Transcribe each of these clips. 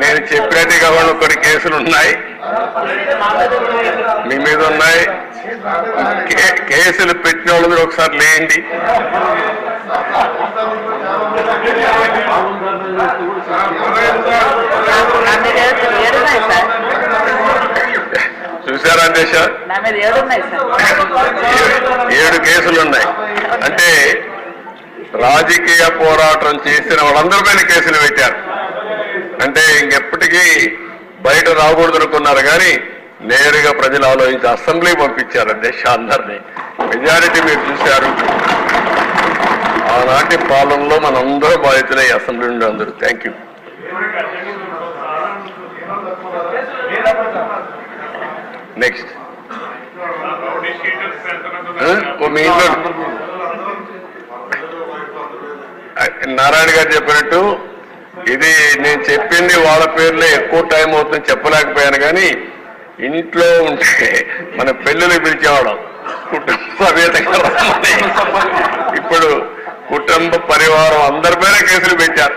నేను చెప్పినట్టు కాకుండా కొన్ని కేసులు ఉన్నాయి, మీ మీద ఉన్నాయి. కేసులు పెట్టిన వాళ్ళు మీరు ఒకసారి లేండి. చూసారా దేశ 7 కేసులు ఉన్నాయి. అంటే రాజకీయ పోరాటం చేసిన వాళ్ళందరిపైన కేసులు పెట్టారు. అంటే ఇంకెప్పటికీ బయట రాకూడదు అనుకున్నారు, కానీ నేరుగా ప్రజలు ఆలోచించి అసెంబ్లీ పంపించారు దేశ అందరినీ. మెజారిటీ మీరు చూశారు. ఆనాటి పాలనలో మనందరూ బాధితులే అసెంబ్లీ నుండి అందరూ. Thank you. నెక్స్ట్ మీ ఇంట్లో నారాయణ గారు చెప్పినట్టు ఇది నేను చెప్పింది వాళ్ళ పేర్లే ఎక్కువ టైం అవుతుంది చెప్పలేకపోయాను, కానీ ఇంట్లో ఉంటే మన పెళ్ళిళ్ళు పిలిచేవాళ్ళం కుటుంబ సమేతంగా. ఇప్పుడు కుటుంబ పరివారం అందరిపైన కేసులు పెట్టారు.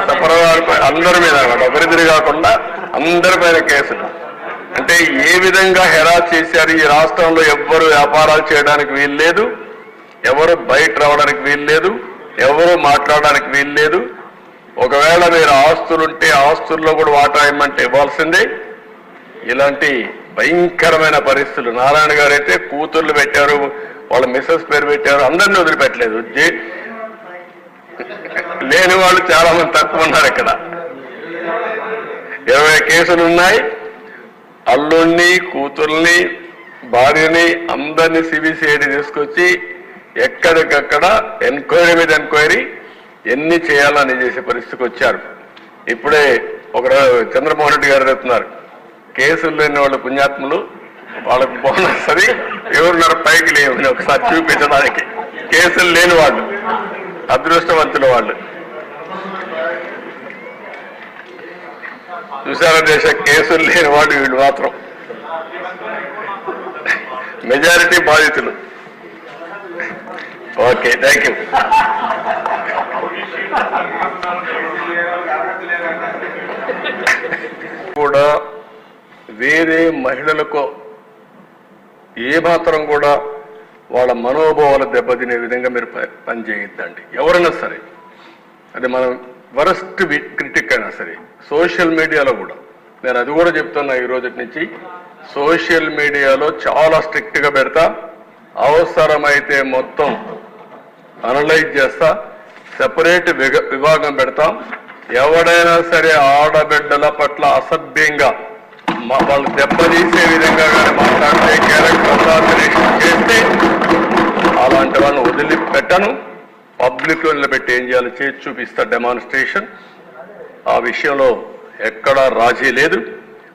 సపరివారం అందరి మీద ఒకరిద్దరు కాకుండా అందరిపైన కేసులు. అంటే ఏ విధంగా హెరాస్ చేశారు. ఈ రాష్ట్రంలో ఎవ్వరు వ్యాపారాలు చేయడానికి వీలు లేదు, ఎవరు బయట రావడానికి వీలు లేదు, ఎవరు మాట్లాడడానికి వీలు లేదు. ఒకవేళ మీరు ఆస్తులుంటే ఆస్తుల్లో కూడా వాటా ఇవ్వమంటే ఇవ్వాల్సిందే. ఇలాంటి భయంకరమైన పరిస్థితులు. నారాయణ గారు అయితే కూతుర్లు పెట్టారు, వాళ్ళ మిస్సెస్ పేరు పెట్టారు, అందరినీ వదిలిపెట్టలేదు. లేని వాళ్ళు చాలా మంది తక్కువ ఉన్నారు. ఇక్కడ 20 కేసులు ఉన్నాయి. అల్లుణ్ణి, కూతుర్ని, భార్యని అందరినీ సిబిసిఐడి తీసుకొచ్చి ఎక్కడికక్కడ ఎంక్వైరీ మీద ఎంక్వైరీ ఎన్ని చేయాలని చేసే పరిస్థితికి వచ్చారు. ఇప్పుడే ఒక చంద్రమోహన్ రెడ్డి గారు చెప్తున్నారు, కేసులు లేని వాళ్ళు పుణ్యాత్ములు, వాళ్ళకు బోనస్ అది ఎవరున్నారు పైకి లేవు ఒకసారి చూపించడానికి. కేసులు లేని వాళ్ళు అదృష్టవంతుల వాళ్ళు. చూసారా దేశ కేసులు లేని వాళ్ళు వీళ్ళు మాత్రం మెజారిటీ బాధితులు. Okay, thank you. కూడా వేరే మహిళలకు ఏ మాత్రం కూడా వాళ్ళ మనోభావాలు దెబ్బతినే విధంగా మీరు పనిచేయద్దండి. ఎవరైనా సరే, అది మనం వరస్ట్ క్రిటిక్ అయినా సరే. సోషల్ మీడియాలో కూడా నేను అది కూడా చెప్తున్నా, ఈ రోజు నుంచి సోషల్ మీడియాలో చాలా స్ట్రిక్ట్గా పెడతా. అవసరమైతే మొత్తం అనలైజ్ చేస్తా, సెపరేట్ విభాగం పెడతాం. ఎవడైనా సరే ఆడబిడ్డల పట్ల అసభ్యంగా వాళ్ళు దెబ్బతీసే విధంగా కానీ మాట్లాడితే, క్యారెక్టర్ అసాసినేషన్ చేస్తే అలాంటి వాళ్ళని వదిలిపెట్టను. పబ్లిక్లో నిలబెట్టి ఏం చేయాలో చేసి చూపిస్తా డెమాన్స్ట్రేషన్. ఆ విషయంలో ఎక్కడా రాజీ లేదు.